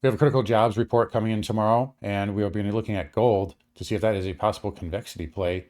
We have a critical jobs report coming in tomorrow, and we'll be looking at gold to see if that is a possible convexity play,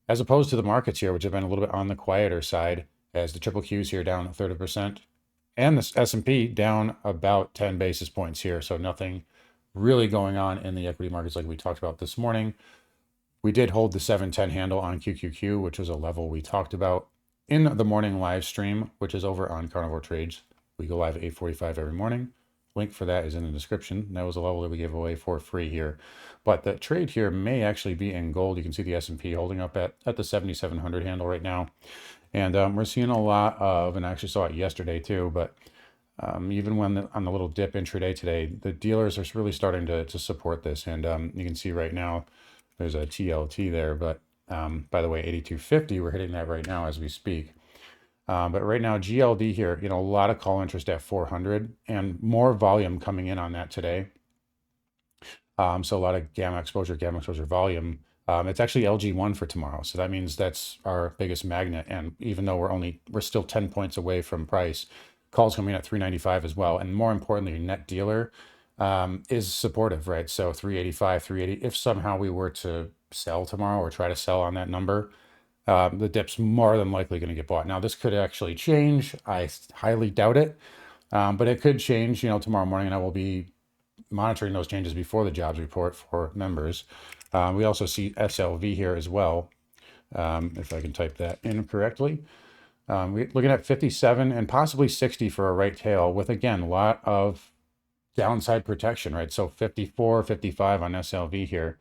as opposed to the markets here, which have been a little bit on the quieter side, as the triple Qs here down 30%, and the S&P down about 10 basis points here. So nothing really going on in the equity markets like we talked about this morning. We did hold the 710 handle on QQQ, which was a level we talked about in the morning live stream, which is over on Carnivore Trades. We go live at 8:45 every morning. Link for that is in the description. That was a level that we gave away for free here. But the trade here may actually be in gold. You can see the S&P holding up at the 7,700 handle right now. And we're seeing a lot of, and I actually saw it yesterday too, but even when on the little dip intraday today, the dealers are really starting to support this. And you can see right now, there's a TLT there, but by the way, 8250, we're hitting that right now as we speak. But right now, GLD here, a lot of call interest at 400 and more volume coming in on that today. So a lot of gamma exposure volume. It's actually LG1 for tomorrow. So that means that's our biggest magnet. And even though we're still 10 points away from price, calls coming in at 395 as well. And more importantly, net dealer is supportive, right? So 385, 380. If somehow we were to sell tomorrow or try to sell on that number, the dip's more than likely going to get bought. Now, this could actually change. I highly doubt it, but it could change, tomorrow morning, and I will be monitoring those changes before the jobs report for members. We also see SLV here as well, if I can type that in correctly. We're looking at 57 and possibly 60 for a right tail with, again, a lot of downside protection, right? So 54, 55 on SLV here,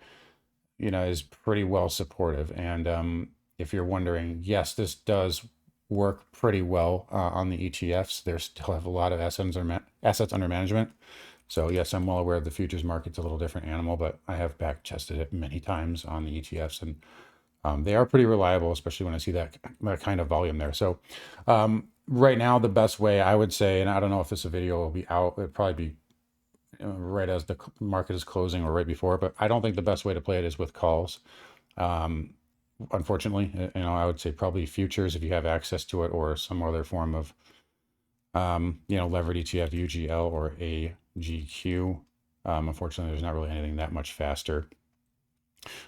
is pretty well supportive. And if you're wondering, yes, this does work pretty well on the ETFs. They still have a lot of assets under management. So yes, I'm well aware of the futures market's a little different animal, but I have back tested it many times on the ETFs, and they are pretty reliable, especially when I see that kind of volume there. So right now, the best way I would say, and I don't know if this video will be out, it'd probably be right as the market is closing or right before, but I don't think the best way to play it is with calls. Unfortunately, I would say probably futures if you have access to it, or some other form of, levered ETF, UGL or AGQ. Unfortunately, there's not really anything that much faster.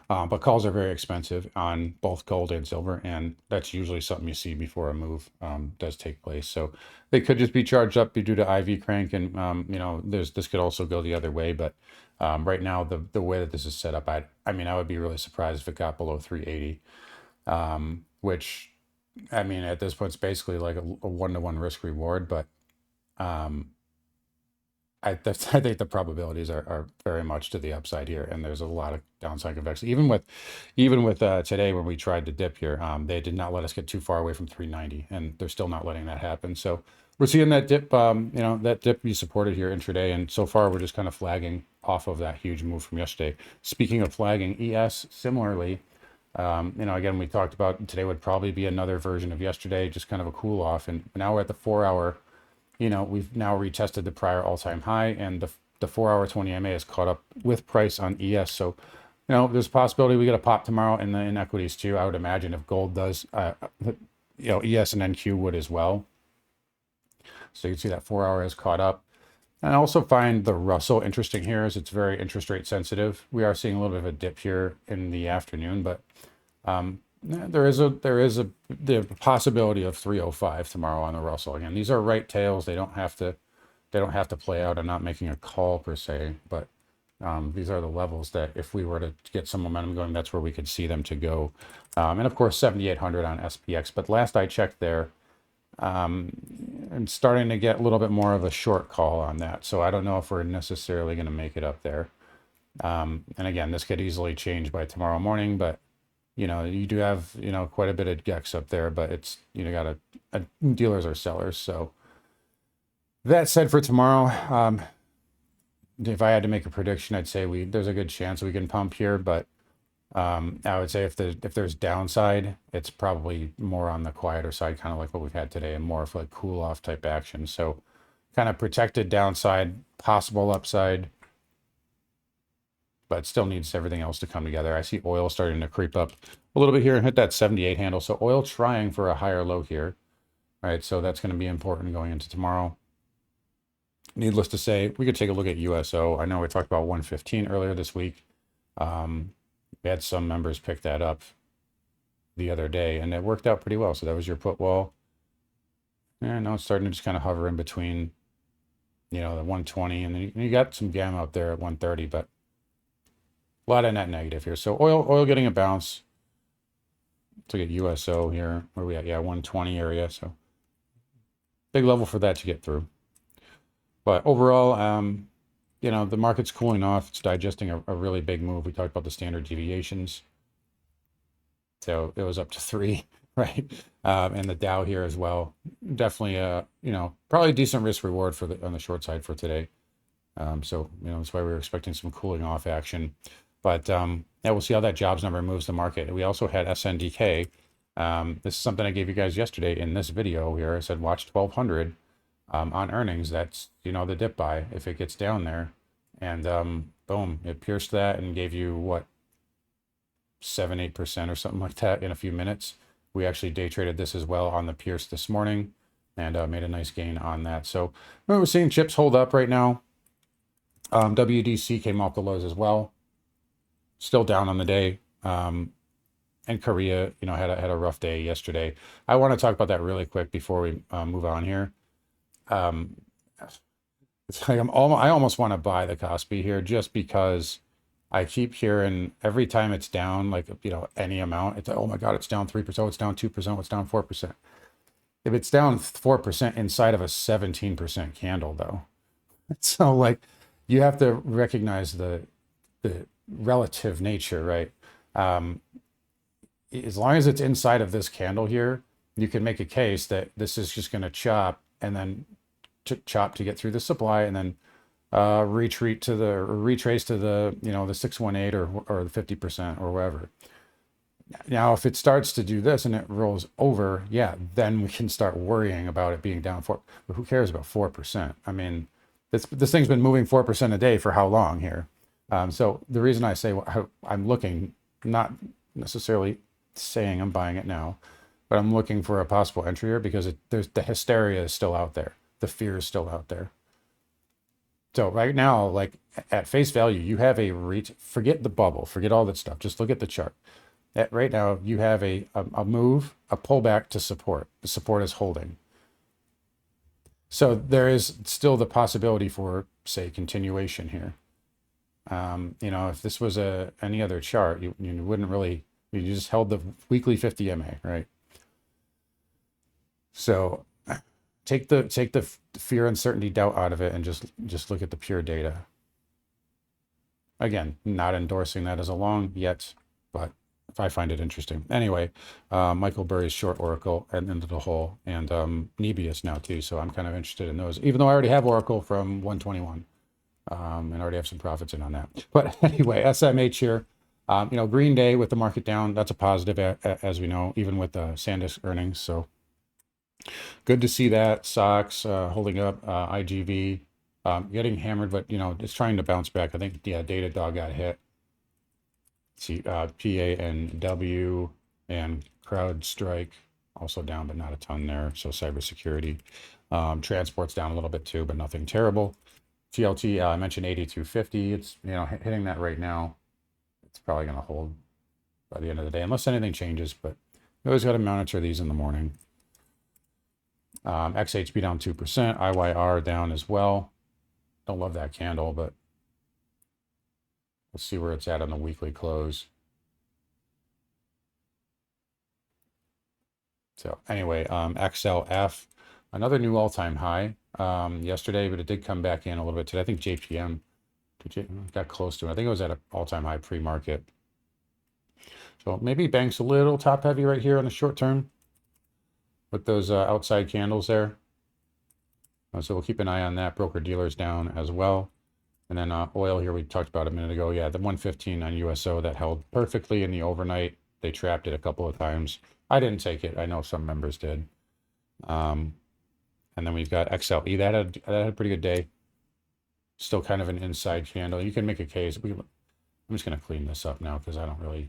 But calls are very expensive on both gold and silver, and that's usually something you see before a move does take place. So they could just be charged up due to IV crank, and this could also go the other way. But right now, the way that this is set up, I would be really surprised if it got below 380, which at this point it's basically like a one-to-one risk reward. But I think the probabilities are very much to the upside here, and there's a lot of downside convexity. Even with today when we tried to dip here, they did not let us get too far away from 390, and they're still not letting that happen. So we're seeing that dip, that dip be supported here intraday, and so far we're just kind of flagging off of that huge move from yesterday. Speaking of flagging, ES similarly, again, we talked about today would probably be another version of yesterday, just kind of a cool off, and now we're at the 4-hour. We've now retested the prior all-time high, and the 4-hour 20 MA is caught up with price on ES. So, there's a possibility we get a pop tomorrow in equities too. I would imagine if gold does, ES and NQ would as well. So you can see that 4-hour is caught up. And I also find the Russell interesting here, as it's very interest rate sensitive. We are seeing a little bit of a dip here in the afternoon, but there is the possibility of 305 tomorrow on the Russell. Again, these are right tails. They don't have to play out. I'm not making a call per se, but these are the levels that if we were to get some momentum going, that's where we could see them to go. And of course, 7,800 on SPX. But last I checked there, and starting to get a little bit more of a short call on that. So I don't know if we're necessarily going to make it up there. And again, this could easily change by tomorrow morning, but you do have, quite a bit of GEX up there, but it's, got dealers are sellers. So that said, for tomorrow, if I had to make a prediction, I'd say there's a good chance we can pump here, but I would say if there's downside, it's probably more on the quieter side, kind of like what we've had today, and more of like cool off type action. So kind of protected downside, possible upside, but still needs everything else to come together. I see oil starting to creep up a little bit here and hit that 78 handle. So oil trying for a higher low here. All right, so that's going to be important going into tomorrow. Needless to say, we could take a look at USO. I know we talked about 115 earlier this week. We had some members pick that up the other day, and it worked out pretty well. So that was your put wall. Yeah, now it's starting to just kind of hover in between, the 120, and then you got some gamma up there at 130, but a lot of net negative here. So oil getting a bounce. Let's look at USO here. Where are we at? Yeah, 120 area. So big level for that to get through. But overall, the market's cooling off. It's digesting a really big move. We talked about the standard deviations. So it was up to 3, right? And the Dow here as well. Definitely, probably a decent risk reward on the short side for today. So, that's why we were expecting some cooling off action. But yeah, we'll see how that jobs number moves the market. We also had SNDK. This is something I gave you guys yesterday in this video here. I said watch 1200 on earnings. That's, the dip buy if it gets down there. And boom, it pierced that and gave you what? 7-8% or something like that in a few minutes. We actually day traded this as well on the Pierce this morning and made a nice gain on that. So we're seeing chips hold up right now. WDC came off the lows as well, still down on the day. And Korea, had a rough day yesterday. I want to talk about that really quick before we move on here. It's like I almost want to buy the Kospi here just because I keep hearing every time it's down, like, any amount, it's like, oh my God, it's down 3%, oh, it's down 2%, it's down 4%. If it's down 4% inside of a 17% candle, though, so like you have to recognize the relative nature, right? As long as it's inside of this candle here, you can make a case that this is just going to chop and then chop to get through the supply and then retrace to the the 618 or the 50% or whatever. Now if it starts to do this and it rolls over, yeah, then we can start worrying about it being down 4. But who cares about 4%? I mean, this thing's been moving 4% a day for how long here? So the reason I say I'm looking, not necessarily saying I'm buying it now, but I'm looking for a possible entry here because the hysteria is still out there, the fear is still out there. So right now, like at face value, you have forget the bubble, forget all that stuff. Just look at the chart. Right now, you have a move, a pullback to support. The support is holding. So there is still the possibility for, say, continuation here. If this was any other chart, you wouldn't really, you just held the weekly 50 MA, right? So take the fear, uncertainty, doubt out of it and just look at the pure data. Again, not endorsing that as a long yet, but if I find it interesting. Anyway, Michael Burry's short Oracle and into the hole, and Nebius now too. So I'm kind of interested in those, even though I already have Oracle from 121 and already have some profits in on that. But anyway, SMH here, green day with the market down. That's a positive, as we know, even with the SanDisk earnings. So good to see that. SOX holding up, IGV getting hammered, but it's trying to bounce back. I think Datadog got hit. See, PANW and CrowdStrike also down, but not a ton there. So cybersecurity, transport's down a little bit too, but nothing terrible. TLT, I mentioned 8250. It's hitting that right now. It's probably going to hold by the end of the day, unless anything changes. But you always got to monitor these in the morning. XHB down 2%, IYR down as well. Don't love that candle, but let's see where it's at on the weekly close. So anyway, XLF, another new all-time high yesterday, but it did come back in a little bit today. I think JPM got close to it. I think it was at an all-time high pre-market. So maybe bank's a little top heavy right here on the short term with those outside candles there. So we'll keep an eye on that. Broker dealers down as well. And then oil here, we talked about a minute ago. Yeah, the 115 on USO that held perfectly in the overnight. They trapped it a couple of times. I didn't take it. I know some members did. And then we've got XLE. That had a pretty good day. Still kind of an inside candle. You can make a case. I'm just going to clean this up now because I don't really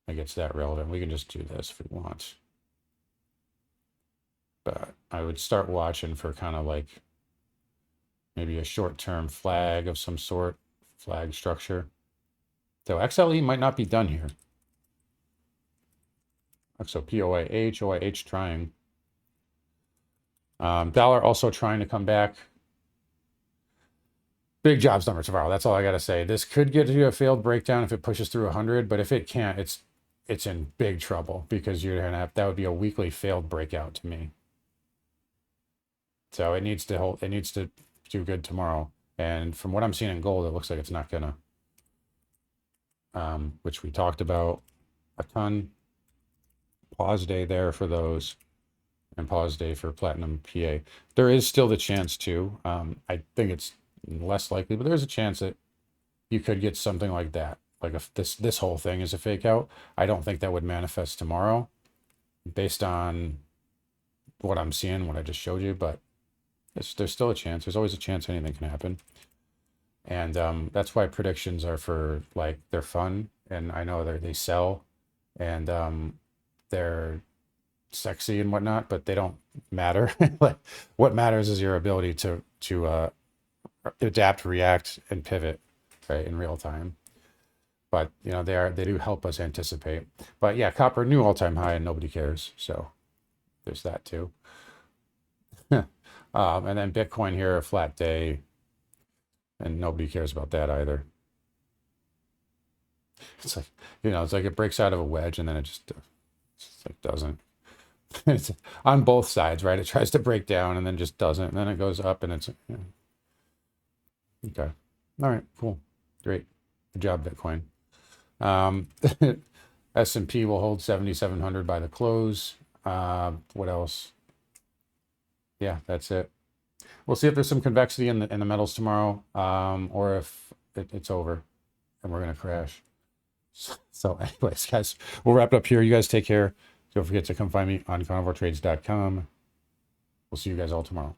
think it's that relevant. We can just do this if we want. But I would start watching for kind of like maybe a short-term flag of some sort, flag structure. So XLE might not be done here. So POIH, OIH trying. Dollar also trying to come back. Big jobs number tomorrow. That's all I got to say. This could get you a failed breakdown if it pushes through 100, but if it can't, it's in big trouble because you're gonna have, that would be a weekly failed breakout to me. So it needs to hold. It needs to do good tomorrow. And from what I'm seeing in gold, it looks like it's not gonna. Which we talked about a ton. Pause day there for those, and pause day for platinum PA. There is still the chance too. I think it's less likely, but there's a chance that you could get something like that. Like if this whole thing is a fake out, I don't think that would manifest tomorrow based on what I'm seeing, what I just showed you, but there's still a chance. There's always a chance anything can happen. And that's why predictions are for, like, they're fun. And I know they sell and they're sexy and whatnot, but they don't matter. Like, what matters is your ability to adapt, react, and pivot, right, in real time. But you know, they do help us anticipate. But yeah, copper new all-time high and nobody cares. So there's that too. And then Bitcoin here, a flat day, and nobody cares about that either. It's like, you know, it's like it breaks out of a wedge and then it just like doesn't. It's on both sides, right? It tries to break down and then just doesn't, and then it goes up and it's, you know. Okay. All right, cool. Great. Good job, Bitcoin. S&P will hold 7,700 by the close. What else? Yeah, that's it. We'll see if there's some convexity in the metals tomorrow, or if it's over and we're gonna crash. So anyways, guys, we'll wrap it up here. You guys take care. Don't forget to come find me on carnivoretrades.com. We'll see you guys all tomorrow.